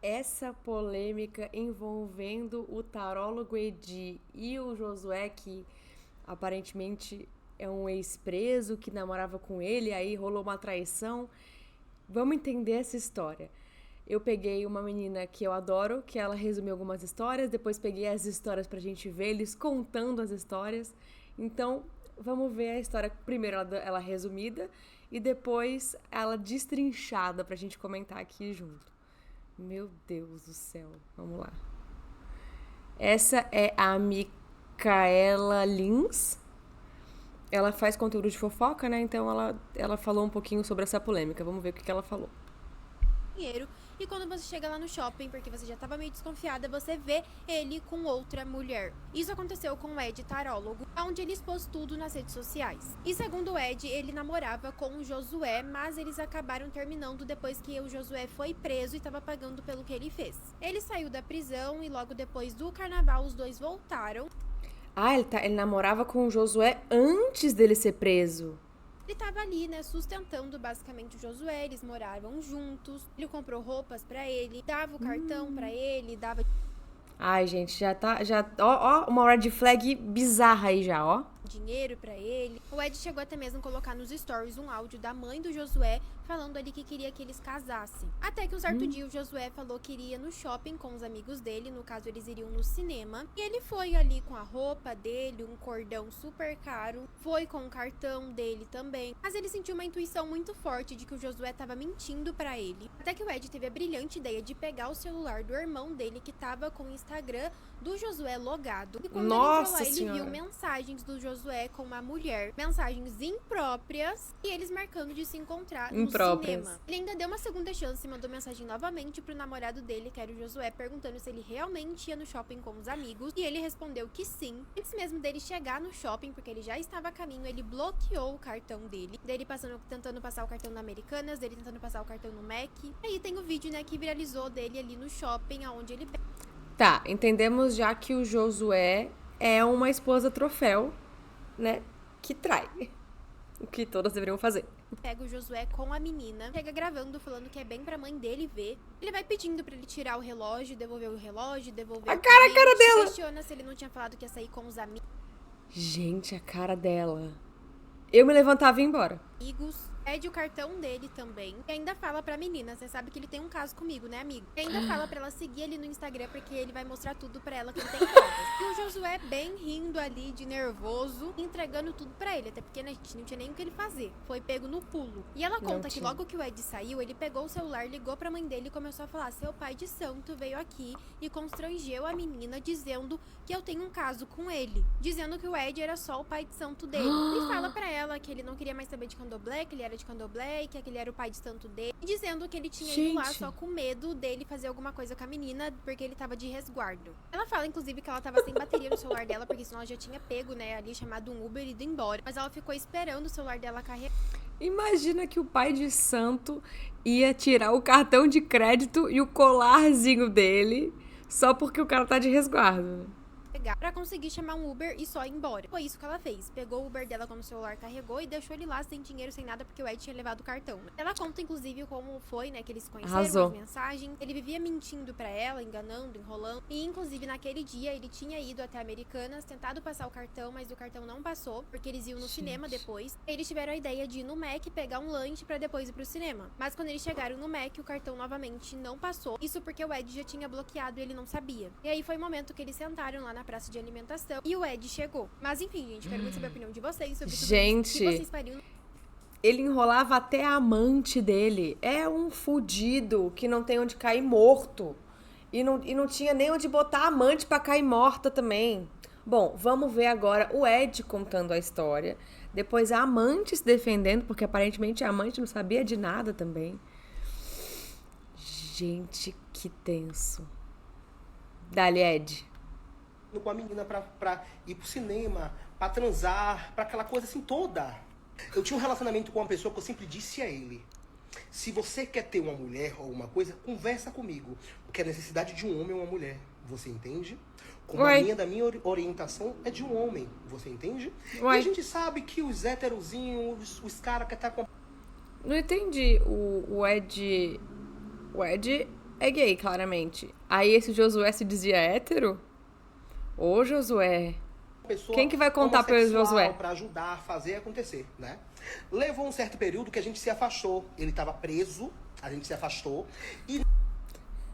essa polêmica envolvendo o tarólogo Edi e o Josué, que aparentemente é um ex-preso que namorava com ele, aí rolou uma traição. Vamos entender essa história. Eu peguei uma menina que eu adoro, que ela resumiu algumas histórias, depois peguei as histórias pra gente ver, eles contando as histórias. Então, vamos ver a história, primeiro ela resumida e depois ela destrinchada pra gente comentar aqui junto. Meu Deus do céu, vamos lá. Essa é a Micaela Lins. Ela faz conteúdo de fofoca, né? Então ela falou um pouquinho sobre essa polêmica. Vamos ver o que ela falou. Dinheiro. E quando você chega lá no shopping, porque você já estava meio desconfiada, você vê ele com outra mulher. Isso aconteceu com o Ed Tarólogo, onde ele expôs tudo nas redes sociais. E segundo o Ed, ele namorava com o Josué, mas eles acabaram terminando depois que o Josué foi preso e estava pagando pelo que ele fez. Ele saiu da prisão e logo depois do carnaval os dois voltaram. Ah, ele namorava com o Josué antes dele ser preso. Ele tava ali, né, sustentando basicamente o Josué, eles moravam juntos. Ele comprou roupas pra ele, dava o cartão pra ele, dava Ai, gente, ó, uma red flag bizarra aí já, ó. dinheiro pra ele. O Ed chegou até mesmo a colocar nos stories um áudio da mãe do Josué falando ali que queria que eles casassem. Até que um certo dia o Josué falou que iria no shopping com os amigos dele, no caso eles iriam no cinema. E ele foi ali com a roupa dele, um cordão super caro, foi com o cartão dele também. Mas ele sentiu uma intuição muito forte de que o Josué tava mentindo pra ele. Até que o Ed teve a brilhante ideia de pegar o celular do irmão dele que tava com o Instagram do Josué logado. E quando Nossa ele entrou lá, ele Senhora. viu mensagens do Josué com uma mulher, mensagens impróprias e eles marcando de se encontrar no cinema. Ele ainda deu uma segunda chance e mandou mensagem novamente pro namorado dele, que era o Josué, perguntando se ele realmente ia no shopping com os amigos, e ele respondeu que sim. Antes mesmo dele chegar no shopping, porque ele já estava a caminho, ele bloqueou o cartão dele, tentando passar o cartão na Americanas, dele tentando passar o cartão no Mac. E aí tem o vídeo, né, que viralizou dele ali no shopping, aonde ele Tá, entendemos já que o Josué é uma esposa troféu, né? Que trai. O que todas deveriam fazer. pega o Josué com a menina, chega gravando, falando que é bem pra mãe dele ver. Ele vai pedindo pra ele tirar o relógio, devolver o relógio, devolver A o cara dela! Questiona se ele não tinha falado que ia sair com os Gente, a cara dela. Eu me levantava e ia embora. amigos. Pede o cartão dele também. E ainda fala pra menina, você sabe que ele tem um caso comigo, né, amigo? E ainda fala pra ela seguir ele no Instagram, porque ele vai mostrar tudo pra ela que ele tem provas. E o Josué bem rindo ali, de nervoso, entregando tudo pra ele. Até porque, né, a gente não tinha nem o que ele fazer. Foi pego no pulo. E ela conta que logo que o Ed saiu, ele pegou o celular, ligou pra mãe dele e começou a falar: seu pai de santo veio aqui e constrangeu a menina, dizendo que eu tenho um caso com ele. Dizendo que o Ed era só o pai de santo dele. E fala pra ela que ele não queria mais saber de candomblé, que ele era de candomblé e que aquele era o pai de santo dele. E dizendo que ele tinha ido lá só com medo dele fazer alguma coisa com a menina, porque ele tava de resguardo. Ela fala, inclusive, que ela tava sem bateria no celular dela, porque senão ela já tinha pego, né, ali, chamado um Uber e ido embora. Mas ela ficou esperando o celular dela carregar. Imagina que o pai de santo ia tirar o cartão de crédito e o colarzinho dele só porque o cara tá de resguardo. Pra conseguir chamar um Uber e só ir embora. Foi isso que ela fez. Pegou o Uber dela quando o celular carregou e deixou ele lá sem dinheiro, sem nada, porque o Ed tinha levado o cartão. Ela conta, inclusive, como foi, né, que eles se conheceram, as mensagens. Ele vivia mentindo pra ela, enganando, enrolando. E, inclusive, naquele dia, ele tinha ido até Americanas, tentado passar o cartão, mas o cartão não passou, porque eles iam no cinema depois. Eles tiveram a ideia de ir no Mac, pegar um lanche pra depois ir pro cinema. Mas quando eles chegaram no Mac, o cartão novamente não passou. Isso porque o Ed já tinha bloqueado e ele não sabia. E aí foi o momento que eles sentaram lá na praça de alimentação e o Ed chegou. Mas enfim, gente, quero muito saber a opinião de vocês sobre tudo isso. O que vocês fariam? Ele enrolava até a amante dele. É um fudido que não tem onde cair morto. E não tinha nem onde botar a amante pra cair morta também. Bom, vamos ver agora o Ed contando a história. Depois a amante se defendendo, porque aparentemente a amante não sabia de nada também. Gente, que tenso. Dali, Ed. Com a menina pra ir pro cinema, pra transar, pra aquela coisa assim toda. Eu tinha um relacionamento com uma pessoa que eu sempre disse a ele: se você quer ter uma mulher ou uma coisa, conversa comigo. Porque a necessidade de um homem é uma mulher. Você entende? Como a minha, da minha orientação é de um homem. Você entende? E a gente sabe que os héterozinhos, os caras que tá com... Não entendi. O Ed é gay, claramente. Aí esse Josué se dizia hétero? Ô, Josué. Pessoa Quem que vai contar pra ele, Josué? Para ajudar a fazer acontecer, né? Levou um certo período que a gente se afastou. Ele estava preso, a gente se afastou. E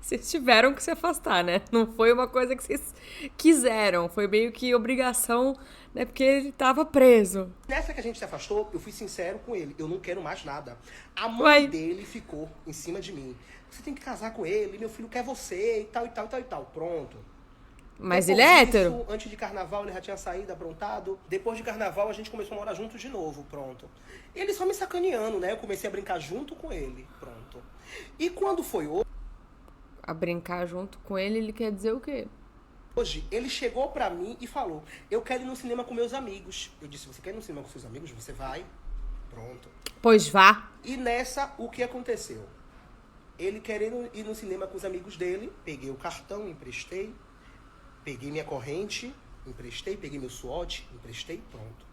Vocês tiveram que se afastar, né? Não foi uma coisa que vocês quiseram. Foi meio que obrigação, né? Porque ele tava preso. nessa que a gente se afastou, eu fui sincero com ele. Eu não quero mais nada. A mãe Uai. dele ficou em cima de mim. Você tem que casar com ele, meu filho quer você e tal, e tal, e tal, e tal. Pronto. Mas Depois ele é disso, hétero? Antes de carnaval, ele já tinha saído, aprontado. Depois de carnaval, a gente começou a morar junto de novo, pronto. Ele só me sacaneando, né? Eu comecei a brincar junto com ele, pronto. E quando foi A brincar junto com ele quer dizer o quê? hoje, ele chegou pra mim e falou: eu quero ir no cinema com meus amigos. Eu disse: você quer ir no cinema com seus amigos? Você vai. Pronto. Pois vá. E nessa, o que aconteceu? Ele querendo ir no cinema com os amigos dele, peguei o cartão, emprestei, peguei minha corrente, emprestei, peguei meu SWOT, emprestei, pronto.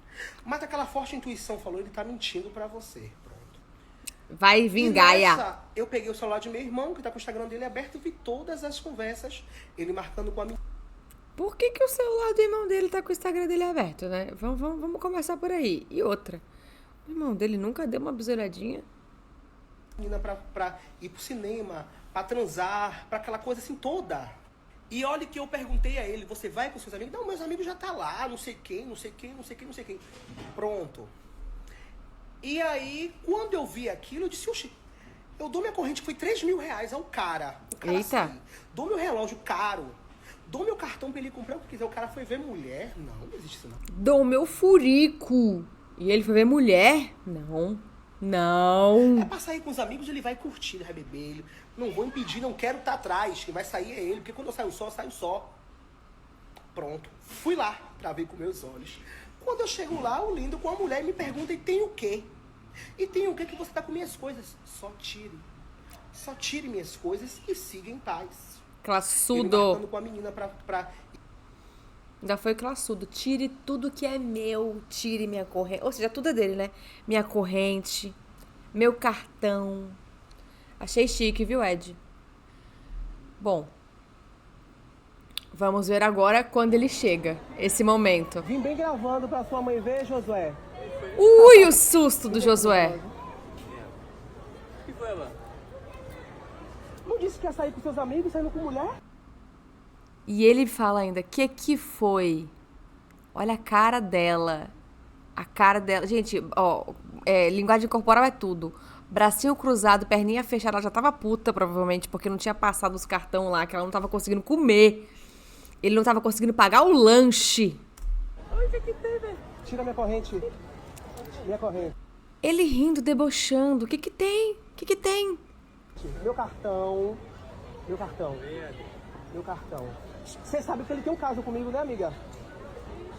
Mas aquela forte intuição falou: ele tá mentindo pra você, pronto. Vai vir Gaia. E nessa, eu peguei o celular de meu irmão, que tá com o Instagram dele aberto, e vi todas as conversas, ele marcando com a Por que o celular do irmão dele tá com o Instagram dele aberto, né? Vamos começar por aí. E outra. O irmão dele nunca deu uma bisolhadinha? menina pra ir pro cinema, pra transar, pra aquela coisa assim toda. E olha que eu perguntei a ele: você vai com seus amigos? Não, meus amigos já tá lá, não sei quem, não sei quem, não sei quem, não sei quem. Pronto. E aí, quando eu vi aquilo, eu disse: oxi, eu dou minha corrente, foi 3 mil reais ao cara. O cara Eita. assim, dou meu relógio caro, dou meu cartão pra ele comprar o que quiser. O cara foi ver mulher? Não existe isso não. Dou meu furico. E ele foi ver mulher? Não. Não. É pra sair com os amigos, ele vai curtir, ele vai beber. Ele, não vou impedir, não quero estar atrás. Quem vai sair é ele, porque quando eu saio só. Pronto. Fui lá pra ver com meus olhos. Quando eu chego lá, o lindo com a mulher me pergunta: e tem o quê? E tem o quê que você tá com minhas coisas? Só tire. Só tire minhas coisas e siga em paz. Ele Classudo. marcando com a menina pra Ainda foi classudo. Tire tudo que é meu. Tire minha corrente. Ou seja, tudo é dele, né? Minha corrente. Meu cartão. Achei chique, viu, Ed? Bom. Vamos ver agora quando ele chega. Esse momento. Vim bem gravando pra sua mãe ver, Josué. Ui, o susto do Josué. O que foi, ela? Não disse que ia sair com seus amigos, saindo com mulher? E ele fala ainda: que foi? Olha a cara dela. A cara dela. Gente, ó, linguagem corporal é tudo. Bracinho cruzado, perninha fechada. Ela já tava puta, provavelmente, porque não tinha passado os cartão lá, que ela não tava conseguindo comer. Ele não tava conseguindo pagar o lanche. Tira minha corrente. Minha corrente. Ele rindo, debochando. O que tem? O que tem? Meu cartão. Meu cartão. Meu cartão. Você sabe que ele tem um caso comigo, né, amiga?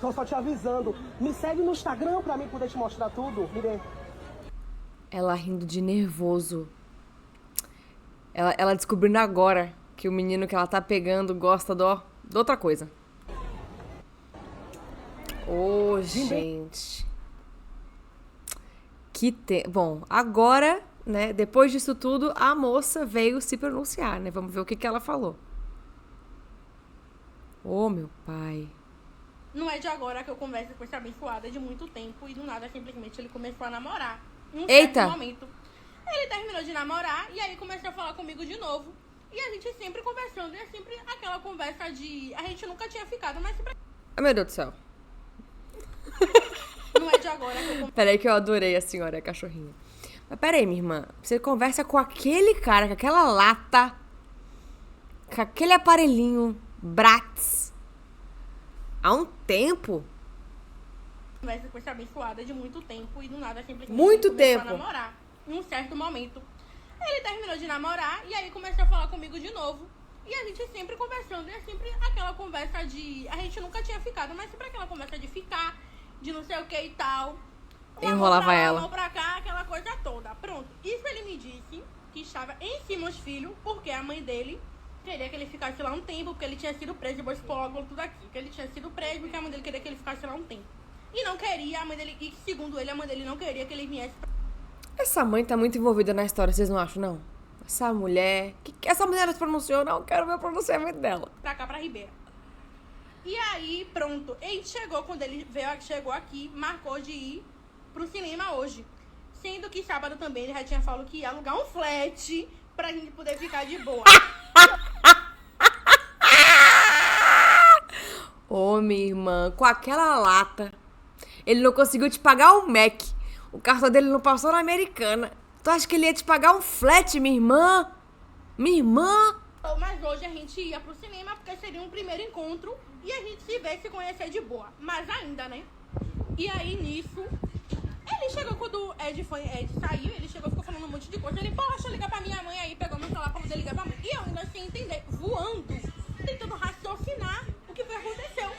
Tô só te avisando. Me segue no Instagram pra mim poder te mostrar tudo. Me dê. Ela rindo de nervoso. Ela descobrindo agora que o menino que ela tá pegando gosta de outra coisa. Ô, gente. Bom, agora, né, depois disso tudo, a moça veio se pronunciar, né? Vamos ver o que ela falou. Ô, meu pai. Não é de agora que eu converso com esse abençoado, é de muito tempo. E do nada, simplesmente, ele começou a namorar. Em um Eita! certo momento. Ele terminou de namorar e aí começou a falar comigo de novo. E a gente sempre conversando. E é sempre aquela conversa de... A gente nunca tinha ficado, mas sempre... Ai, meu Deus do céu. Não é de agora que eu converso. Peraí que eu adorei a senhora, a cachorrinha. Mas peraí, minha irmã. Você conversa com aquele cara, com aquela lata, com aquele aparelhinho Bratz, há um tempo? Conversa com esse abençoado é de muito tempo. E do nada, simplesmente, Muito ele começou tempo. a namorar. Em um certo momento. Ele terminou de namorar e aí começou a falar comigo de novo. E a gente sempre conversando. E é sempre aquela conversa de... A gente nunca tinha ficado, mas sempre aquela conversa de ficar, de não sei o que e tal. Uma Enrolava mão pra lá, ela. mão pra cá, aquela coisa toda. Pronto. Isso ele me disse que estava em cima dos filhos, porque a mãe dele queria que ele ficasse lá um tempo, porque ele tinha sido preso, depois logo tudo aqui. Que ele tinha sido preso, porque a mãe dele queria que ele ficasse lá um tempo. E não queria, a mãe dele... E segundo ele, a mãe dele não queria que ele viesse pra... Essa mãe tá muito envolvida na história, vocês não acham, não? essa mulher... Que essa mulher se pronunciou? Não quero ver o pronunciamento dela. Pra cá, pra Ribeira. E aí, pronto. Ele chegou, quando ele chegou aqui, marcou de ir pro cinema hoje. Sendo que sábado também ele já tinha falado que ia alugar um flat pra gente poder ficar de boa. Ô, minha irmã, com aquela lata, ele não conseguiu te pagar o Mac. O cartão dele não passou na Americana. Tu acha que ele ia te pagar um flat, minha irmã? Minha irmã? Mas hoje a gente ia pro cinema porque seria um primeiro encontro e a gente se vê e se conhecer de boa. Mas ainda, né? E aí, nisso, ele chegou quando o Ed saiu, ele chegou e ficou falando um monte de coisa. Ele, pô, deixa eu ligar pra minha mãe aí, pegou meu celular pra poder ligar pra mãe. E eu ainda sem entender, voando, tentando raciocinar o que foi que aconteceu.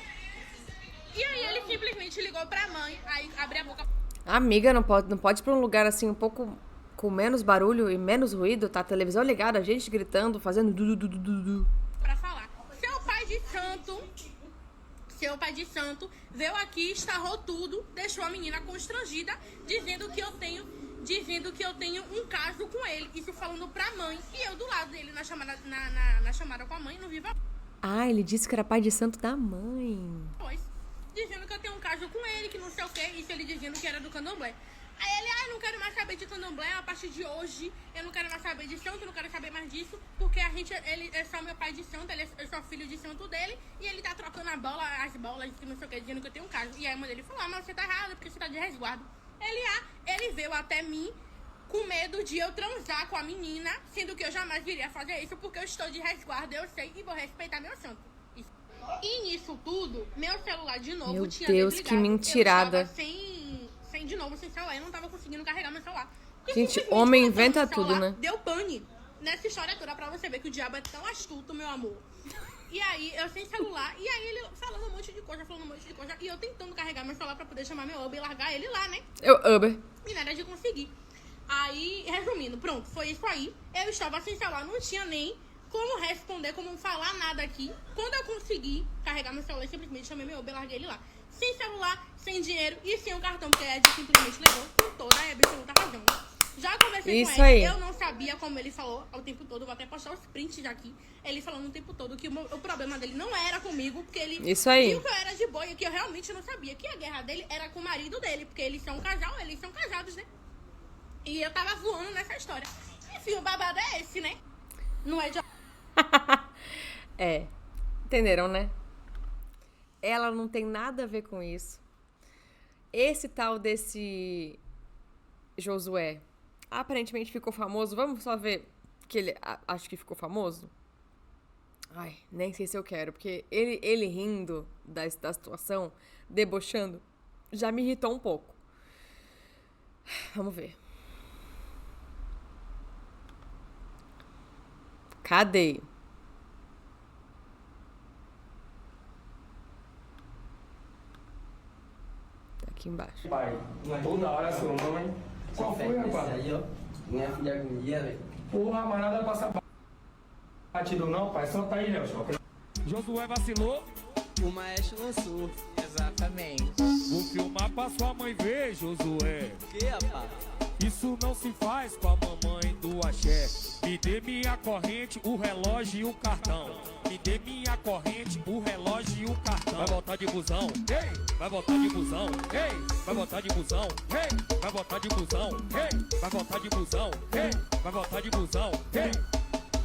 E aí ele simplesmente ligou pra mãe, aí abre a boca. Amiga, não pode ir pra um lugar assim um pouco com menos barulho e menos ruído, tá? A televisão ligada, a gente gritando, fazendo du. Pra falar. Seu pai de santo veio aqui, estarrou tudo, deixou a menina constrangida, dizendo que eu tenho um caso com ele. Isso falando pra mãe. E eu do lado dele na chamada com a mãe, no Viva Ah, ele disse que era pai de santo da mãe. Voz. Dizendo que eu tenho um caso com ele, que não sei o que, isso ele dizendo que era do candomblé. Aí ele, não quero mais saber de candomblé, a partir de hoje, eu não quero mais saber de santo, não quero saber mais disso, porque ele é só meu pai de santo, eu sou filho de santo dele, e ele tá trocando as bolas, que não sei o que, dizendo que eu tenho um caso. E aí a mãe dele falou, mas você tá errado, porque você tá de resguardo. Ele veio até mim com medo de eu transar com a menina, sendo que eu jamais viria fazer isso, porque eu estou de resguardo, eu sei, e vou respeitar meu santo. E nisso tudo, meu celular de novo Meu tinha Deus, desligado. que mentirada. Eu estava sem celular, eu não tava conseguindo carregar meu celular. E Gente, simplesmente, homem quando eu tava inventa no celular, tudo, né? Deu pane nessa história toda pra você ver que o diabo é tão astuto, meu amor. E aí, eu sem celular, e aí ele falando um monte de coisa, e eu tentando carregar meu celular pra poder chamar meu Uber e largar ele lá, né? Uber. E nada de conseguir. Aí, resumindo, pronto, foi isso aí. Eu estava sem celular, não tinha nem como responder, como falar nada aqui. Quando eu consegui carregar meu celular, eu simplesmente chamei meu Uber e larguei ele lá. Sem celular, sem dinheiro e sem um cartão, porque a Ed simplesmente levou com toda a absoluta razão. Já conversei Isso com ele, aí. eu não sabia como ele falou o tempo todo, vou até postar os prints aqui. Ele falando o tempo todo que o problema dele não era comigo, porque ele Isso aí. viu que eu era de boa e que eu realmente não sabia. Que a guerra dele era com o marido dele, porque eles são um casal, eles são casados, né? E eu tava voando nessa história. Enfim, o babado é esse, né? Não é de... É. Entenderam, né? Ela não tem nada a ver com isso. Esse tal desse Josué aparentemente ficou famoso. Vamos só ver que ele acho que ficou famoso? Ai, nem sei se eu quero, porque ele rindo da situação, debochando, já me irritou um pouco. Vamos ver. Cadê? Tá aqui embaixo. Pai, toda hora sua mãe. Qual foi, rapaz? Aí, ó. Minha filha agonia, velho. Porra, mas nada passa batido não, pai. Solta aí, Léo. Josué vacilou. O maestro lançou. Exatamente. Vou filmar pra sua mãe ver, Josué. Que, rapaz? Isso não se faz com a mamãe do axé. Me dê minha corrente, o relógio e o cartão. Me dê minha corrente, o relógio e o cartão. Vai voltar de busão, ei, vai voltar de busão, ei, vai voltar de busão, ei, vai voltar de busão, ei, vai voltar de busão, ei, vai voltar de busão, ei.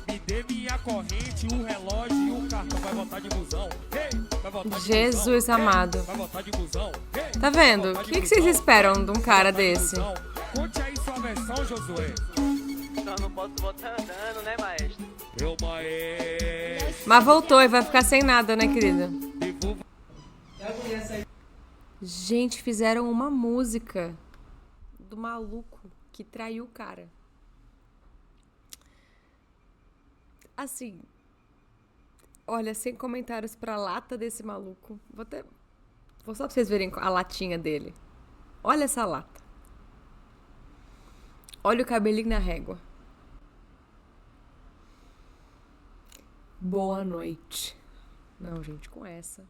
Me dê minha corrente, o relógio e o cartão. Vai voltar de busão, ei, vai voltar de busão. Jesus amado. Vai voltar de busão, ei. Tá vendo? O que vocês esperam de um cara desse? Conte aí sua versão, Josué. Então não posso voltar andando, né, maestro? Meu maestro. Mas voltou e vai ficar sem nada, né, querida? Gente, fizeram uma música do maluco que traiu o cara. Assim, olha, sem comentários pra lata desse maluco. Vou só pra vocês verem a latinha dele. Olha essa lata. Olha o cabelinho na régua. Boa noite. Não, gente, com essa.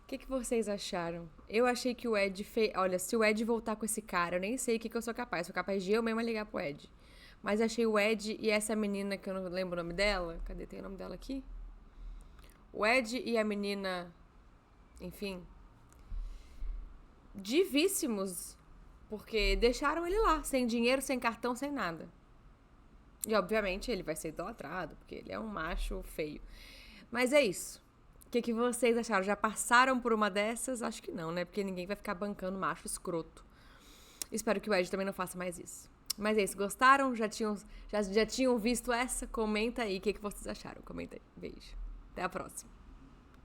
O que vocês acharam? Eu achei que o Ed fez... Olha, se o Ed voltar com esse cara, eu nem sei o que eu sou capaz. Sou capaz de eu mesma ligar pro Ed. Mas achei o Ed e essa menina, que eu não lembro o nome dela. Cadê? Tem o nome dela aqui? O Ed e a menina, enfim, divíssimos, porque deixaram ele lá, sem dinheiro, sem cartão, sem nada. E, obviamente, ele vai ser idolatrado, porque ele é um macho feio. Mas é isso. O que vocês acharam? Já passaram por uma dessas? Acho que não, né? Porque ninguém vai ficar bancando macho escroto. Espero que o Ed também não faça mais isso. Mas é isso. Gostaram? Já tinham visto essa? Comenta aí o que vocês acharam. Comenta aí. Beijo. Até a próxima.